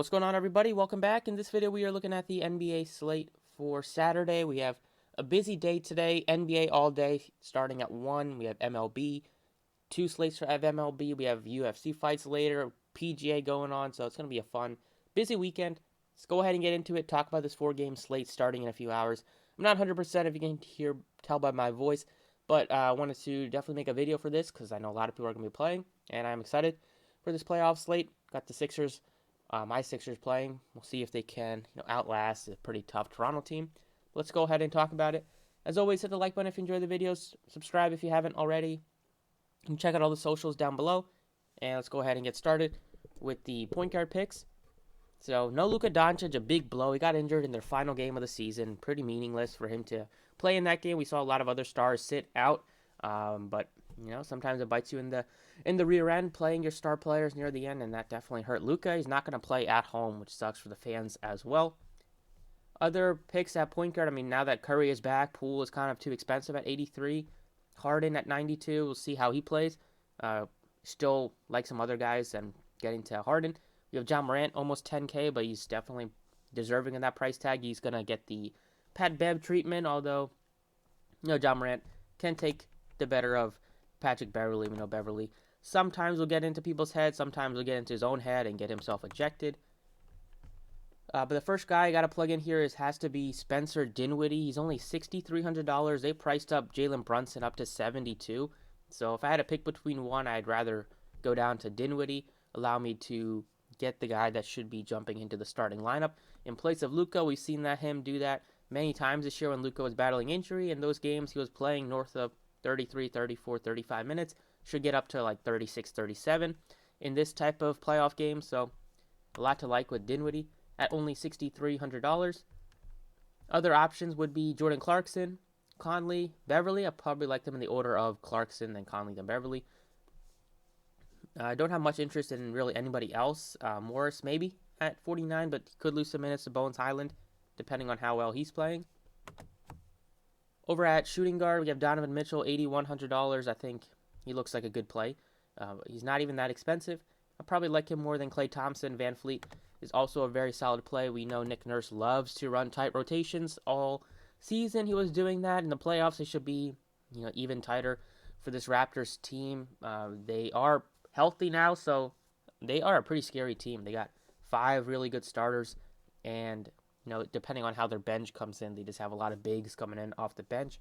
What's going on, everybody? Welcome back. In this video, we are looking at the NBA slate for Saturday. We have a busy day today. NBA all day, starting at 1. We have MLB, 2 slates for MLB. We have UFC fights later, PGA going on, so it's going to be a fun, busy weekend. Let's go ahead and get into it, talk about this 4-game slate starting in a few hours. I'm not 100% if you can tell by my voice, but I wanted to definitely make a video for this because I know a lot of people are going to be playing, and I'm excited for this playoff slate. Got the Sixers. My Sixers playing. We'll see if they can outlast a pretty tough Toronto team. Let's go ahead and talk about it. As always, hit the like button if you enjoy the videos. Subscribe if you haven't already. And check out all the socials down below. And let's go ahead and get started with the point guard picks. So, no Luka Doncic, a big blow. He got injured in their final game of the season. Pretty meaningless for him to play in that game. We saw a lot of other stars sit out. But sometimes it bites you in the rear end, playing your star players near the end, and that definitely hurt Luka. He's not going to play at home, which sucks for the fans as well. Other picks at point guard, now that Curry is back, Poole is kind of too expensive at 83. Harden at 92, we'll see how he plays. Still like some other guys and getting to Harden. You have John Morant, almost 10K, but he's definitely deserving of that price tag. He's going to get the Pat Bev treatment, although John Morant can take the better of Patrick Beverley. We know Beverley sometimes will get into people's heads, sometimes will get into his own head and get himself ejected. But the first guy I got to plug in here has to be Spencer Dinwiddie. He's only $6,300. They priced up Jalen Brunson up to $72. So if I had to pick between one, I'd rather go down to Dinwiddie, allow me to get the guy that should be jumping into the starting lineup. In place of Luka, we've seen him do that many times this year when Luka was battling injury. In those games, he was playing north of 33, 34, 35 minutes. Should get up to like 36, 37 in this type of playoff game. So a lot to like with Dinwiddie at only $6,300. Other options would be Jordan Clarkson, Conley, Beverly. I probably like them in the order of Clarkson, then Conley, then Beverly. I don't have much interest in really anybody else. Morris maybe at 49, but he could lose some minutes to Bones Highland depending on how well he's playing. Over at shooting guard, we have Donovan Mitchell, $8,100. I think he looks like a good play. He's not even that expensive. I probably like him more than Klay Thompson. Van Fleet is also a very solid play. We know Nick Nurse loves to run tight rotations all season. He was doing that in the playoffs. It should be even tighter for this Raptors team. They are healthy now, so they are a pretty scary team. They got 5 really good starters, and depending on how their bench comes in, they just have a lot of bigs coming in off the bench.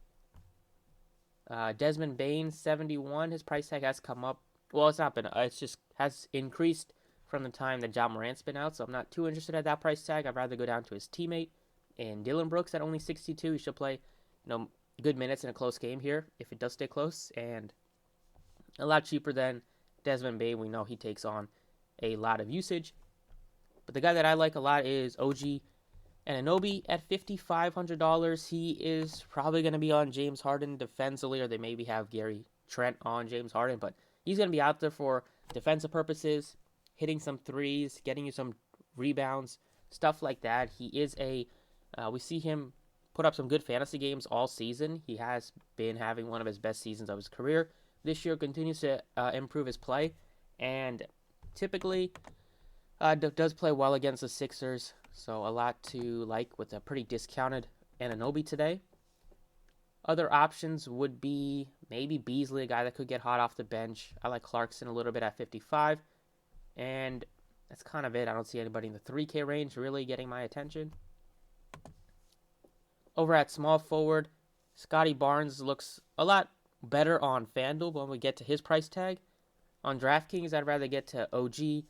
Desmond Bain, 71. His price tag has come up. Well, it's not been. It's just has increased from the time that John Morant's been out. So I'm not too interested at that price tag. I'd rather go down to his teammate and Dylan Brooks at only 62. He should play, good minutes in a close game here if it does stay close, and a lot cheaper than Desmond Bain. We know he takes on a lot of usage. But the guy that I like a lot is OG Anunoby at $5,500. He is probably going to be on James Harden defensively, or they maybe have Gary Trent on James Harden, but he's going to be out there for defensive purposes, hitting some threes, getting you some rebounds, stuff like that. He is we see him put up some good fantasy games all season. He has been having one of his best seasons of his career. This year continues to improve his play, and typically does play well against the Sixers. So a lot to like with a pretty discounted Anunoby today. Other options would be maybe Beasley, a guy that could get hot off the bench. I like Clarkson a little bit at 55. And that's kind of it. I don't see anybody in the 3K range really getting my attention. Over at small forward, Scottie Barnes looks a lot better on FanDuel when we get to his price tag. On DraftKings, I'd rather get to OG.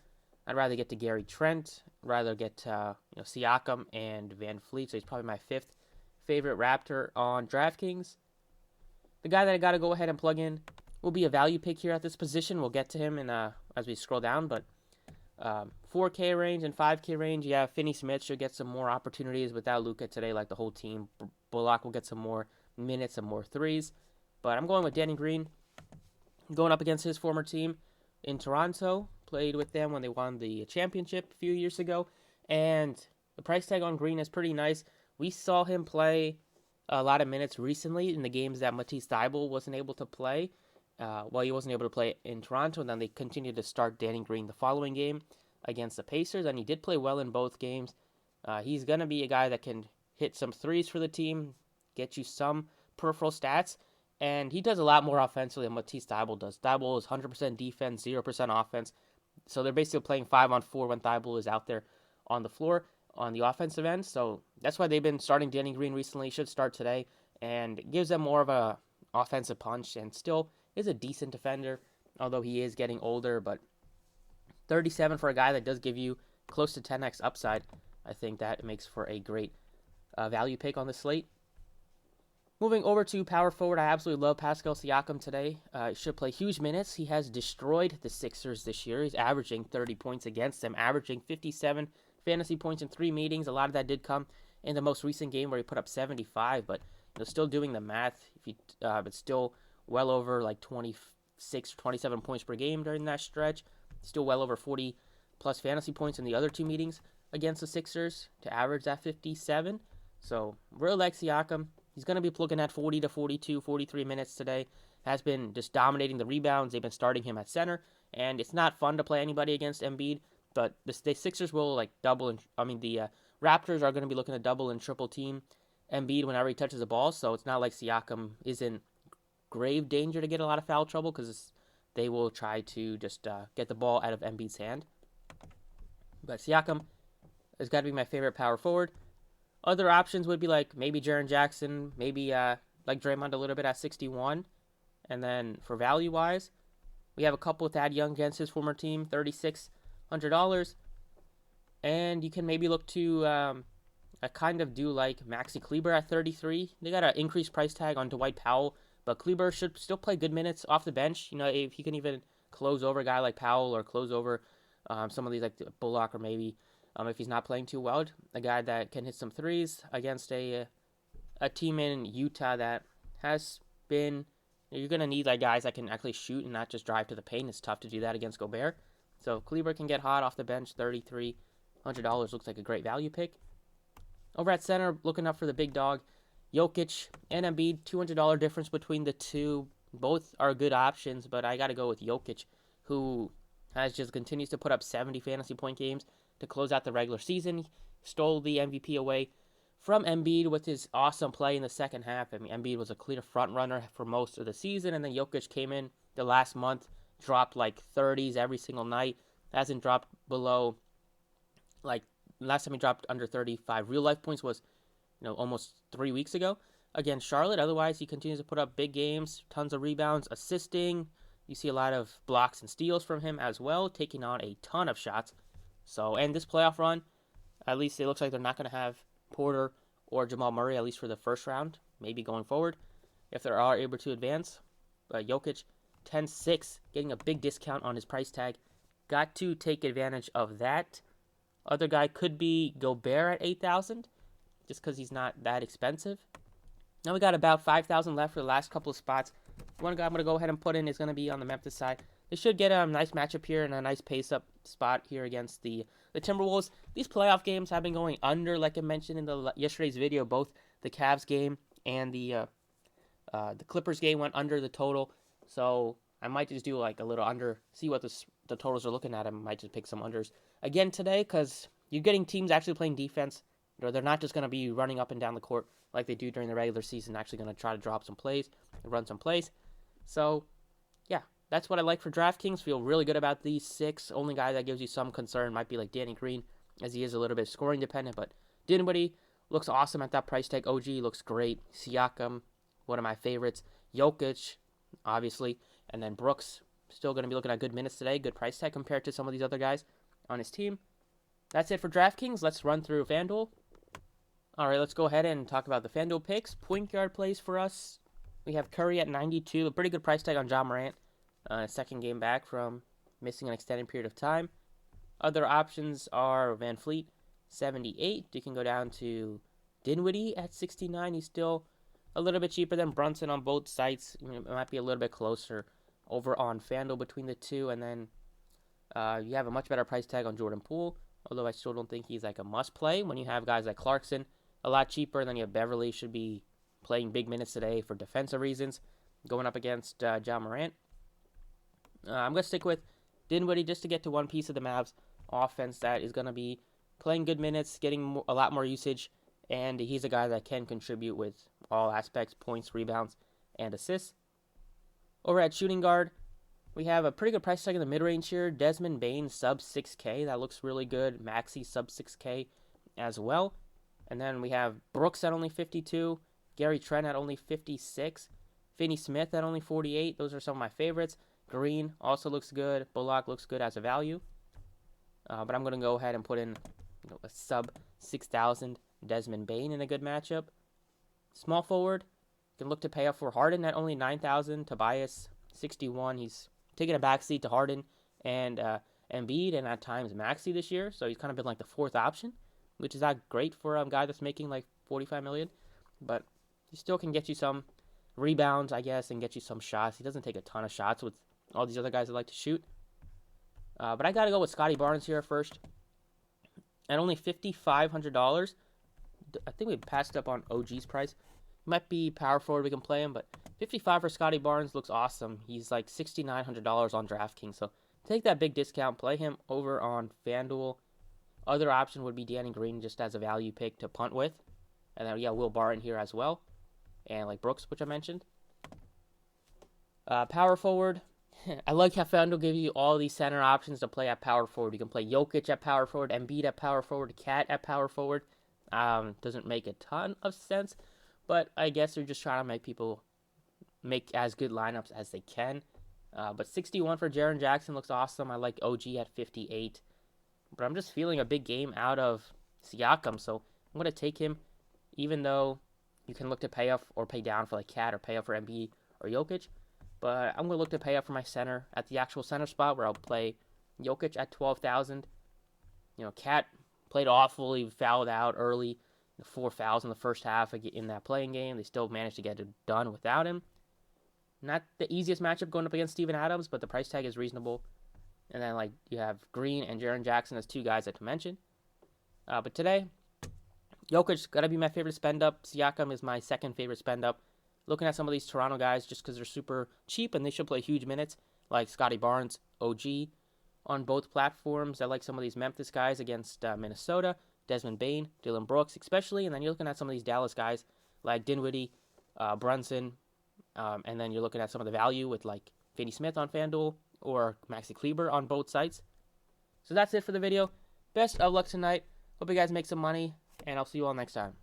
I'd rather get to Gary Trent. I'd rather get to Siakam and Van Fleet. So he's probably my 5th favorite Raptor on DraftKings. The guy that I got to go ahead and plug in will be a value pick here at this position. We'll get to him as we scroll down. But 4K range and 5K range, yeah, Finney Smith should get some more opportunities without Luka today, like the whole team. Bullock will get some more minutes and more threes. But I'm going with Danny Green, going up against his former team in Toronto. Played with them when they won the championship a few years ago. And the price tag on Green is pretty nice. We saw him play a lot of minutes recently in the games that Matisse Thybulle wasn't able to play. He wasn't able to play in Toronto, and then they continued to start Danny Green the following game. against the Pacers, and he did play well in both games. He's going to be a guy that can hit some threes for the team, get you some peripheral stats, and he does a lot more offensively than what Thibault does. Thibault is 100% defense, 0% offense. So they're basically playing 5-on-4 when Thibault is out there on the floor on the offensive end. So that's why they've been starting Danny Green recently. He should start today, and it gives them more of a offensive punch, and still is a decent defender, although he is getting older. But 37 for a guy that does give you close to 10x upside, I think that makes for a great value pick on the slate. Moving over to power forward, I absolutely love Pascal Siakam today. He should play huge minutes. He has destroyed the Sixers this year. He's averaging 30 points against them, averaging 57 fantasy points in 3 meetings. A lot of that did come in the most recent game where he put up 75, but still doing the math, it's still well over like 26, 27 points per game during that stretch. Still well over 40 plus fantasy points in the other 2 meetings against the Sixers to average that 57. So, real like Siakam. He's going to be looking at 40 to 42, 43 minutes today. Has been just dominating the rebounds. They've been starting him at center, and it's not fun to play anybody against Embiid, but the Sixers will the Raptors are going to be looking to double and triple team Embiid whenever he touches the ball, so it's not like Siakam is in grave danger to get a lot of foul trouble because they will try to just get the ball out of Embiid's hand. But Siakam has got to be my favorite power forward. Other options would be like maybe Jaren Jackson, maybe like Draymond a little bit at 61. And then for value-wise, we have a couple with Thad Young against his former team, $3,600. And you can maybe look to I kind of do like Maxi Kleber at 33. They got an increased price tag on Dwight Powell, but Kleber should still play good minutes off the bench. If he can even close over a guy like Powell or close over some of these like Bullock or maybe if he's not playing too well, a guy that can hit some threes against a team in Utah that has been, you're going to need like guys that can actually shoot and not just drive to the paint. It's tough to do that against Gobert. So Kleber can get hot off the bench, $3,300 looks like a great value pick. Over at center, looking up for the big dog, Jokic and Embiid, $200 difference between the two. Both are good options, but I got to go with Jokic, who just continues to put up 70 fantasy point games to close out the regular season. He stole the MVP away from Embiid with his awesome play in the second half. Embiid was a clear front runner for most of the season, and then Jokic came in the last month, dropped like 30s every single night. Hasn't dropped below, like, last time he dropped under 35 real life points was, almost 3 weeks ago against Charlotte. Otherwise, he continues to put up big games, tons of rebounds, assisting. You see a lot of blocks and steals from him as well, taking on a ton of shots. So, and this playoff run, at least it looks like they're not going to have Porter or Jamal Murray, at least for the first round, maybe going forward, if they are able to advance. But Jokic, 10-6, getting a big discount on his price tag. Got to take advantage of that. Other guy could be Gobert at $8,000, just because he's not that expensive. Now we got about $5,000 left for the last couple of spots. One guy I'm going to go ahead and put in is going to be on the Memphis side. They should get a nice matchup here and a nice pace-up spot here against the Timberwolves. These playoff games have been going under, like I mentioned in yesterday's video. Both the Cavs game and the Clippers game went under the total. So I might just do like a little under, see what the totals are looking at. I might just pick some unders again today because you're getting teams actually playing defense. They're not just going to be running up and down the court like they do during the regular season. Actually going to try to drop some plays and run some plays. So, yeah, that's what I like for DraftKings. Feel really good about these 6. Only guy that gives you some concern might be like Danny Green, as he is a little bit scoring dependent. But Dinwiddie looks awesome at that price tag. OG looks great. Siakam, one of my favorites. Jokic, obviously. And then Brooks, still going to be looking at good minutes today. Good price tag compared to some of these other guys on his team. That's it for DraftKings. Let's run through FanDuel. All right, let's go ahead and talk about the FanDuel picks. Point guard plays for us. We have Curry at 92, a pretty good price tag on Ja Morant. Second game back from missing an extended period of time. Other options are Van Fleet, 78. You can go down to Dinwiddie at 69. He's still a little bit cheaper than Brunson on both sites. It might be a little bit closer over on FanDuel between the two. And then you have a much better price tag on Jordan Poole, although I still don't think he's like a must-play. When you have guys like Clarkson, a lot cheaper, and then you have Beverly, should be playing big minutes today for defensive reasons, going up against Ja Morant. I'm going to stick with Dinwiddie just to get to one piece of the Mavs. offense that is going to be playing good minutes, getting a lot more usage, and he's a guy that can contribute with all aspects, points, rebounds, and assists. Over at shooting guard, we have a pretty good price tag in the mid-range here. Desmond Bain, sub 6K. That looks really good. Maxey, sub 6K as well. And then we have Brooks at only 52. Gary Trent at only 56. Finney Smith at only 48. Those are some of my favorites. Green also looks good. Bullock looks good as a value. But I'm going to go ahead and put in a sub 6,000 Desmond Bain in a good matchup. Small forward, you can look to pay up for Harden at only 9,000. Tobias, 61. He's taking a backseat to Harden and Embiid and at times Maxey this year. So he's kind of been like the fourth option, which is not great for a guy that's making like 45 million. But he still can get you some rebounds, I guess, and get you some shots. He doesn't take a ton of shots with all these other guys that like to shoot. But I got to go with Scottie Barnes here first. At only $5,500. I think we passed up on OG's price. Might be power forward, we can play him, but 55 for Scottie Barnes looks awesome. He's like $6,900 on DraftKings, so take that big discount, play him over on FanDuel. Other option would be Danny Green just as a value pick to punt with. And then, yeah, Will Barton here as well. And like Brooks, which I mentioned. Power forward. I like how FanDuel gives you all these center options to play at power forward. You can play Jokic at power forward, Embiid at power forward, Cat at power forward. Doesn't make a ton of sense, but I guess they're just trying to make people make as good lineups as they can. But 61 for Jaren Jackson looks awesome. I like OG at 58. But I'm just feeling a big game out of Siakam, so I'm going to take him, even though you can look to pay up or pay down for like Cat or pay up for Embiid or Jokic. But I'm going to look to pay up for my center at the actual center spot where I'll play Jokic at 12,000. Cat played awful. He fouled out early. 4 fouls in the first half in that playing game. They still managed to get it done without him. Not the easiest matchup going up against Steven Adams, but the price tag is reasonable. And then like you have Green and Jaren Jackson as two guys to mention. But today, Jokic got to be my favorite spend up. Siakam is my second favorite spend up. Looking at some of these Toronto guys just because they're super cheap and they should play huge minutes, like Scottie Barnes, OG, on both platforms. I like some of these Memphis guys against Minnesota, Desmond Bain, Dylan Brooks especially, and then you're looking at some of these Dallas guys like Dinwiddie, Brunson, and then you're looking at some of the value with like Finney Smith on FanDuel or Maxi Kleber on both sites. So that's it for the video. Best of luck tonight. Hope you guys make some money, and I'll see you all next time.